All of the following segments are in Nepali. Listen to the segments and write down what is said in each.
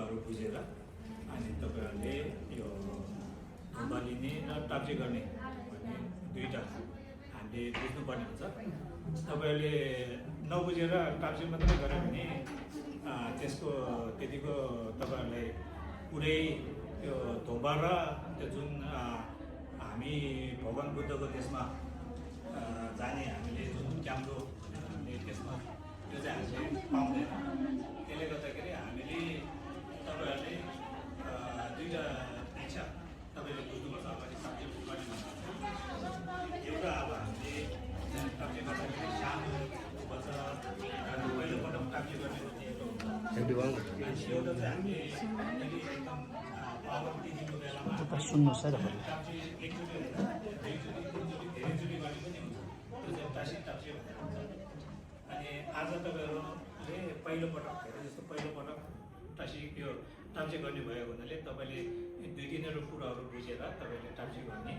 कुराहरू बुझेर अनि तपाईँहरूले यो धुम्बा लिने र टाप्चे गर्ने भन्ने दुईवटा हामीले बुझ्नुपर्ने हुन्छ। तपाईँहरूले नबुझेर टाप्चे मात्रै गऱ्यो भने त्यसको त्यतिको तपाईँहरूलाई पुरै त्यो धुम्बा र त्यो जुन हामी भगवान बुद्धको त्यसमा जाने हामीले जुन क्याम्रो हामीले त्यसमा त्यो चाहिँ हामीले पाउँदैन। त्यसले गर्दाखेरि हामीले तपाईँहरूले दुईवटा इच्छा तपाईँले बुझ्नुपर्छ। अगाडि सब्जेक्ट गर्ने एउटा अब हामीले टाप्चे गर्दाखेरि सानो पर्छ, पहिलोपटक टाप्चे गर्ने एउटा चाहिँ हामीले एकदम पावती दिएको बेलामा सुन्नुहोस् है टाप्चे एकचोटि होइन, दुईचोटि तिनचोटि धेरैचोटि गर्ने पनि हुन्छ। त्यो चाहिँ टासी टाप्चे भनेर हुन्छ। अनि आज तपाईँहरूले पहिलोपटक धेरै जस्तो पहिलोपटक टासी यो टाप्चे गर्ने भएको हुनाले तपाईँले दुई तिनवटा कुराहरू बुझेर तपाईँले टाप्चे गर्ने।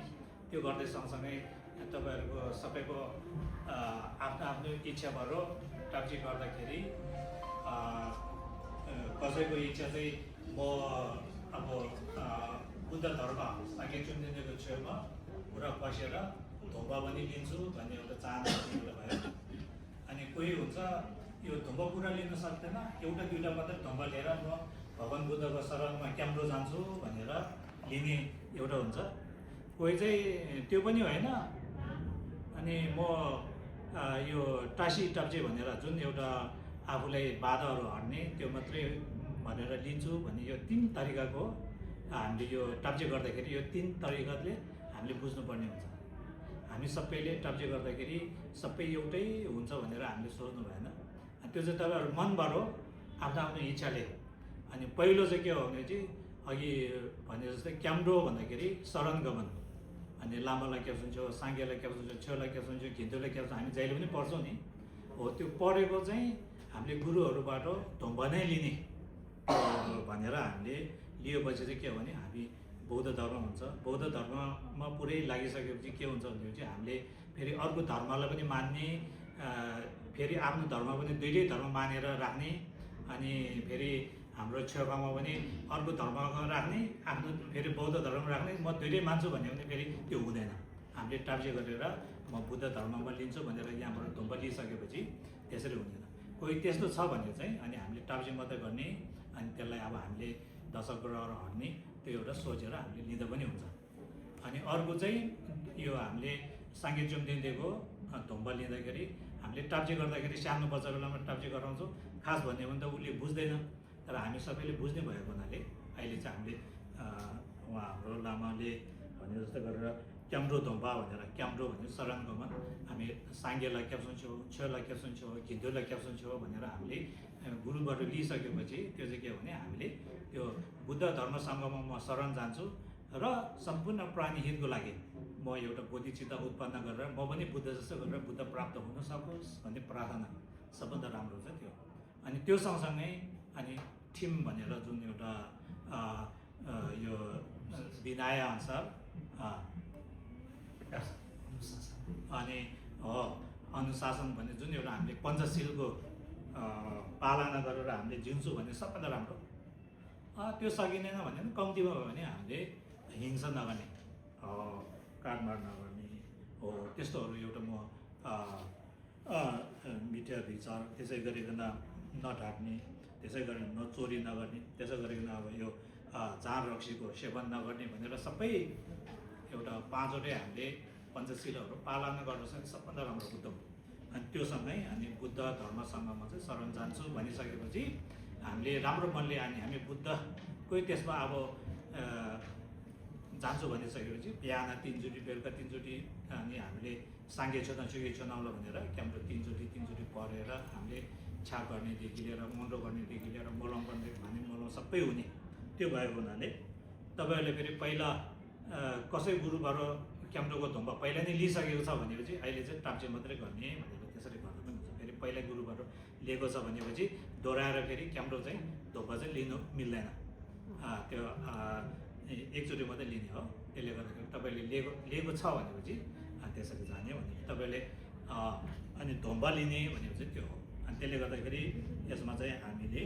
त्यो गर्दै सँगसँगै तपाईँहरूको सबैको आफ्नो आफ्नो इच्छा भएर टाप्चे गर्दाखेरि कसैको इच्छा चाहिँ म अब बुद्ध धर्म साङ्गे चुन्देको छेउमा पुरा बसेर धुम्बा पनि लिन्छु भन्ने एउटा चाहना भयो। अनि कोही हुन्छ यो धुम्बा पुरा लिन सक्दैन, एउटा दुईवटा मात्रै धुम्बा लिएर म भगवान बुद्धको शरणमा क्याम्रो जान्छु भनेर लिने एउटा हुन्छ। कोही चाहिँ त्यो पनि होइन, अनि म यो टासी टाप्चे भनेर जुन एउटा आफूलाई बाधाहरू हट्ने त्यो मात्रै भनेर लिन्छु भन्ने यो तिन तरिकाको हामीले यो टाप्चे गर्दाखेरि यो तिन तरिकाले हामीले बुझ्नुपर्ने हुन्छ। हामी सबैले टाप्चे गर्दाखेरि सबै एउटै हुन्छ भनेर हामीले सोच्नु भएन। त्यो चाहिँ तपाईँहरू मनबाट हो, आफ्नो आफ्नो इच्छाले। अनि पहिलो चाहिँ के हो भने चाहिँ अघि भने जस्तै क्याम्रो भन्दाखेरि शरण गमन। अनि लामालाई क्या सुन्छौँ, साङ्गेलाई क्या सुन्छौँ, छेउलाई क्या सुन्छौँ, घिन्तुलाई क्या सुन्छौँ, हामी जहिले पनि पढ्छौँ नि हो। त्यो पढेको चाहिँ हामीले गुरुहरूबाट धुम्बा नै लिने भनेर हामीले लिएपछि चाहिँ के हो भने हामी बौद्ध धर्म हुन्छ। बौद्ध धर्ममा पुरै लागिसकेपछि के हुन्छ भनेपछि हामीले फेरि अर्को धर्मलाई पनि मान्ने, फेरि आफ्नो धर्म पनि दुइटै धर्म मानेर राख्ने, अनि फेरि हाम्रो छेउमा पनि अर्को धर्ममा राख्ने, आफ्नो फेरि बौद्ध धर्म राख्ने, म दुइटै मान्छु भन्यो भने फेरि त्यो हुँदैन। हामीले टाप्चे गरेर म बुद्ध धर्ममा लिन्छु भनेर यहाँबाट धुम्बा लिइसकेपछि त्यसरी हुँदैन। कोही त्यस्तो छ भने चाहिँ अनि हामीले टाप्चे मात्रै गर्ने, अनि त्यसलाई अब हामीले दशग्रहहरू हट्ने त्यो एउटा सोचेर हामीले लिँदा पनि हुन्छ। अनि अर्को चाहिँ यो हामीले साङ्गे चुम्देको धुम्बा लिँदाखेरि हामीले टाप्चे गर्दाखेरि सानो बच्चा बेलामा टाप्चे गराउँछौँ। खास भन्यो भने त उसले बुझ्दैन, तर हामी सबैले बुझ्ने भएको हुनाले अहिले चाहिँ हामीले उहाँ हाम्रो लामाले भने जस्तो गरेर क्याम्रो धुम्बा भनेर, क्याम्रो भनेर शरण गमन, हामी साङ्गेलाई क्या सुन्छौँ, छेउलाई क्या सुन्छौँ, घिन्तुलाई क्या सुन्छौँ भनेर हामीले गुरुबाट लिइसकेपछि त्यो चाहिँ के हो भने हामीले त्यो बुद्ध धर्म सङ्घमा म शरण जान्छु र सम्पूर्ण प्राणी हितको लागि म एउटा बोधिचित्त उत्पन्न गरेर म पनि बुद्ध जस्तो गरेर बुद्ध प्राप्त हुन सकोस् भन्ने प्रार्थना सबभन्दा राम्रो छ त्यो। अनि त्यो सँगसँगै अनि थिम भनेर जुन एउटा यो विनय अनुसार अनि हो अनुशासन भन्ने जुन एउटा हामीले पञ्चशीलको पालना गरेर हामीले जिउँछु भने सबभन्दा राम्रो। त्यो सकिँदैन भने कम्तीमा भयो भने हामीले हिंसा नगर्ने, काटमार नगर्ने हो, त्यस्तोहरू एउटा म मिठा विचार, त्यसै गरिकन नढाक्ने, त्यसै गरेर नचोरी नगर्ने, त्यसै गरिकन अब यो जाँड रक्सीको सेवन नगर्ने भनेर सबै एउटा पाँचवटै हामीले पञ्चशीलहरू पालना गर्न सक्ने सबभन्दा राम्रो उत्तम। अनि त्योसँगै हामी बुद्ध धर्मसँगमा चाहिँ शरण जान्छु भनिसकेपछि हामीले राम्रो मनले हामी बुद्धकै त्यसमा अब जान्छु भनिसकेपछि बिहान 3 चोटि बेलुका 3 चोटि अनि हामीले साङ्गे छोनाचुकी छोनाउला भनेर क्याम्रो 3 चोटि पढेर हामीले छाप गर्नेदेखि लिएर मन्डो गर्नेदेखि लिएर मलम गर्ने भने मलम सबै हुने त्यो भएको हुनाले तपाईँहरूले फेरि पहिला कसै गुरुबाट क्याम्रोको धुम्बा पहिला नै लिइसकेको छ भनेपछि अहिले चाहिँ टाप्चे मात्रै गर्ने भनेर त्यसरी गर्दा पनि हुन्छ। फेरि पहिला गुरुबाट लिएको छ भनेपछि दोहोऱ्याएर फेरि क्याम्रो चाहिँ धुम्बा चाहिँ लिनु मिल्दैन, त्यो एकचोटि मात्रै लिने हो। त्यसले गर्दाखेरि तपाईँले लिएको छ भनेपछि त्यसरी जाने भने तपाईँले अनि धुम्बा लिने भनेपछि त्यो हो। अनि त्यसले गर्दाखेरि यसमा चाहिँ हामीले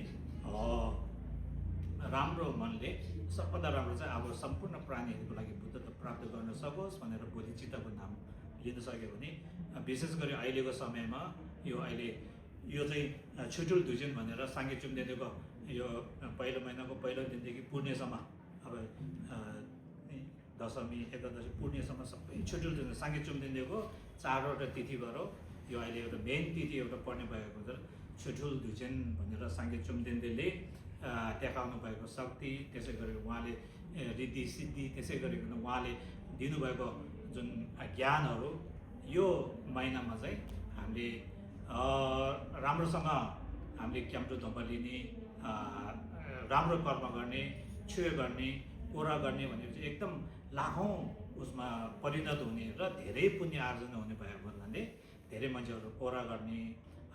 हुनाले सबभन्दा राम्रो चाहिँ अब सम्पूर्ण प्राणीहरूको लागि बुद्धत्व प्राप्त गर्न सकोस् भनेर बोधिचित्तको नाम लिन सक्यो भने विशेष गरी अहिलेको समयमा यो चाहिँ छुटुल दुजिन भनेर साङ्गे चुम्देको यो पहिलो महिनाको पहिलो दिनदेखि पूर्णेसम्म अब दशमी एकादशी पूर्णेसम्म सबै छुटुल दुजिन साङ्गे चुम्देको 4वटा तिथिबाट यो अहिले एउटा मेन तिथि एउटा पर्ने भएको हुन्छ छुटुल दुजिन भनेर साङ्गे चुम्देले देखाउनु भएको शक्ति त्यसै गरी उहाँले रिद्धि सिद्धि त्यसै गरिकन उहाँले दिनुभएको जुन ज्ञानहरू यो महिनामा चाहिँ हामीले राम्रोसँग हामीले क्याम्टो धम्म लिने राम्रो कर्म गर्ने क्षय गर्ने कोरा गर्ने भनेपछि एकदम लाखौँ उसमा परिणत हुने र धेरै पुण्य आर्जन हुने भएको हुनाले धेरै मान्छेहरू कोरा गर्ने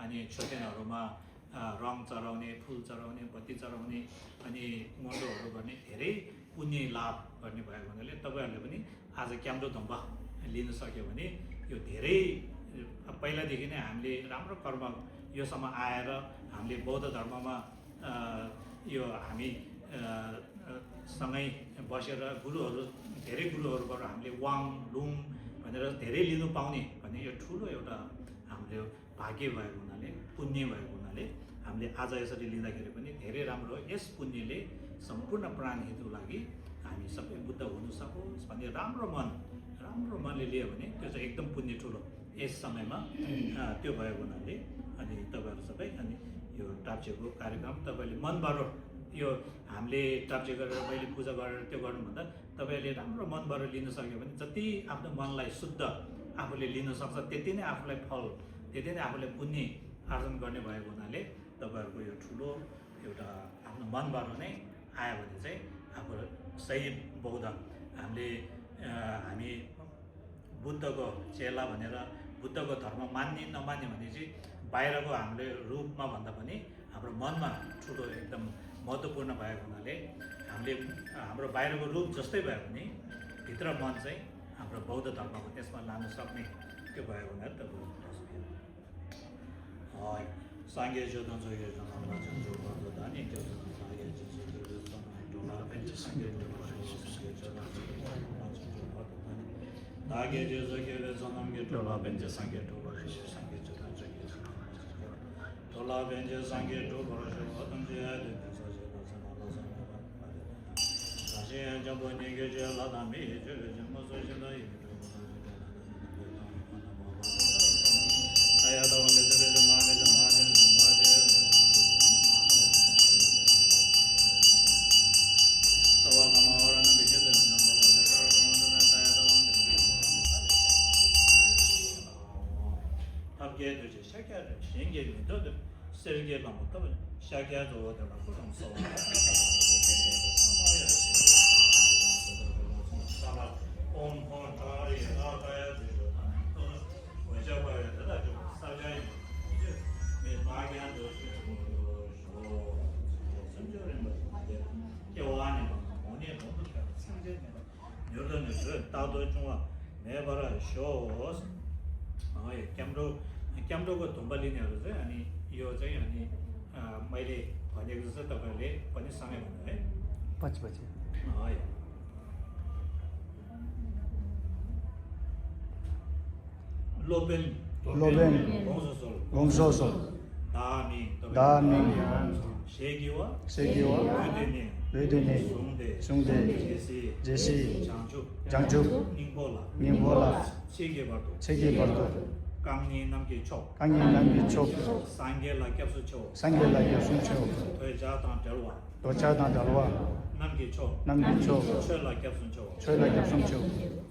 अनि छोटेनहरूमा रङ चढाउने फुल चढाउने बत्ती चढाउने अनि मोटोहरू गर्ने धेरै पुण्य लाभ गर्ने भएको हुनाले तपाईँहरूले पनि आज क्याम्टो धम्म लिन सक्यो भने यो धेरै पहिलादेखि नै हामीले राम्रो कर्म योसम्म आएर हामीले बौद्ध धर्ममा यो हामी सँगै बसेर धेरै गुरुहरूबाट हामीले वाङ लुङ भनेर धेरै लिनु पाउने भन्ने यो ठुलो एउटा हाम्रो भाग्य भएको हुनाले पुण्य भएको हुनाले हामीले आज यसरी लिँदाखेरि पनि धेरै राम्रो हो। यस पुण्यले सम्पूर्ण प्राणीहरूको लागि हामी सबै बुद्ध हुन सकोस् भन्ने राम्रो मनले लियो भने त्यो चाहिँ एकदम पुण्य ठुलो यस समयमा त्यो भएको हुनाले अनि तपाईँहरू सबै अनि यो टाप्चेको कार्यक्रम तपाईँले मनबाट यो हामीले टाप्चे गरेर पहिले पूजा गरेर त्यो गर्नुभन्दा तपाईँले राम्रो मनबाट लिन सक्यो भने जति आफ्नो मनलाई शुद्ध आफूले लिन सक्छ त्यति नै आफूलाई फल त्यति नै आफूले पुण्य आर्जन गर्ने भएको हुनाले तपाईँहरूको यो ठुलो एउटा आफ्नो मनबाट नै आयो भने चाहिँ आफू सही बौद्ध हामी बुद्धको चेला भनेर बुद्धको धर्म मान्ने नमान्ने भने चाहिँ बाहिरको हामीले रूपमा भन्दा पनि हाम्रो मनमा ठुलो एकदम महत्त्वपूर्ण भएको हुनाले हामीले हाम्रो बाहिरको रूप जस्तै भयो भने भित्र मन चाहिँ हाम्रो बौद्ध धर्मको त्यसमा लान सक्ने त्यो भएको हुनाले तपाईँको साङ्गे जोदन जोगे जनामा जो गर्दो धानी त्यो साङ्गे 다게 저게 전남게 돌아벤제 상게 돌아시 상게 저게 돌아벤제 상게 돌아시 어떤지 해야 다시 저번에 그 라담이 저 무슨 아야다 오늘 샤기야도 세르게가 못하고 샤기야도 되고 좀 क्याम्रोको धुम्बा लिनेहरू चाहिँ अनि यो चाहिँ अनि मैले भनेको जस्तो तपाईँहरूले पनि सँगै भन्नु है 5 बजे लोबेन 공소설 다미 셰기와 르드네 숭대 제시 장죽 닝볼라 체계바도 강니 남기 촉 상겔라 캡수초 도자단 달와 남기 촉 철라 캡수초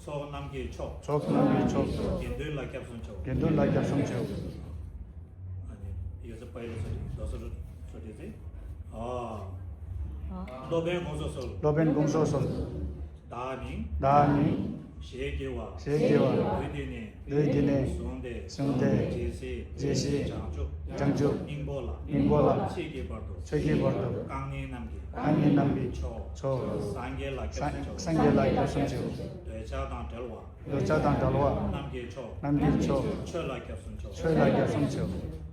초 남기 촉 겐들라 캡수초 아니 이거 빨리 너서로 소리지 로벤 공소설 다미 셰기와 르디네 숭대 제시 장죽 닝볼라 체계바도 강니 남기 초 상겔라 캡수초 도자단 달와 남기 초 철라 캡수초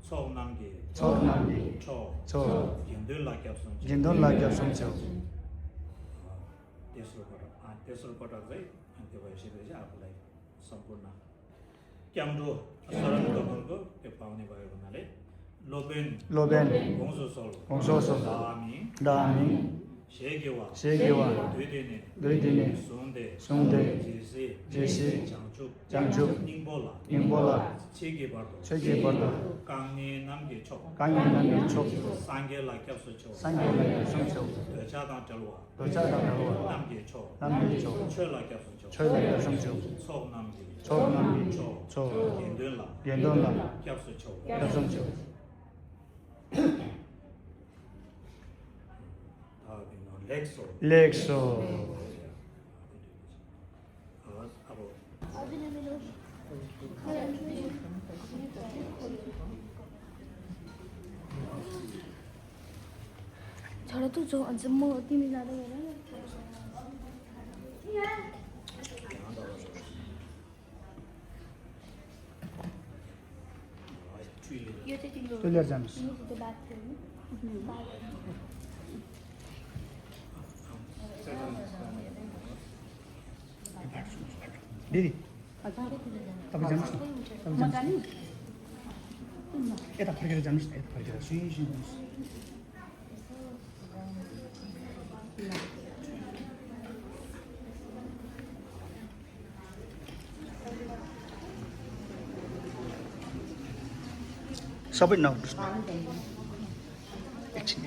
초 남기 초 겐들라 캡수초 तेस्रो पटक चाहिँ त्यो भइसकेपछि आफूलाई सम्पूर्ण क्याम्रो शरण गमनको त्यो पाउने भएको हुनाले लोबेन 공소소 다미 세계와 두이디네 송대 제시 장축 닝볼라 체계바도 강내 남게 촉 상계라 겹소초 송초 여자당 절와 남게 촉 철라 겹소초 초남게 초 연돈라 겹소초 렉소 저래도 저 완전 뭐 어디니 나도 그래. यो चाहिँ तिम्रो टोइलेट जानुस् त्यो बाथरुम दिदी तपाईँ जानुहोस् न यता फर्केर जानुहोस् न यता फर्केर सुई जानुहोस् सबै नउठ्नुहोस् न एकछिन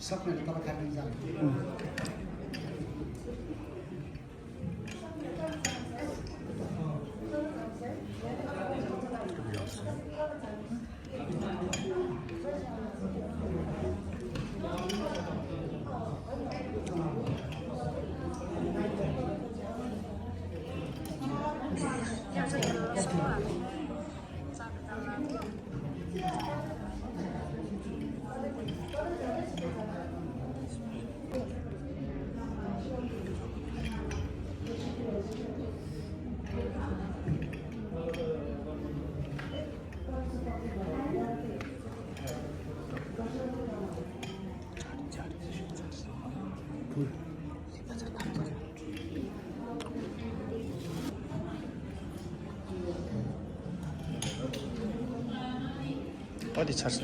सक्ने तपाईँ काट्नु जानु 어디 찼어?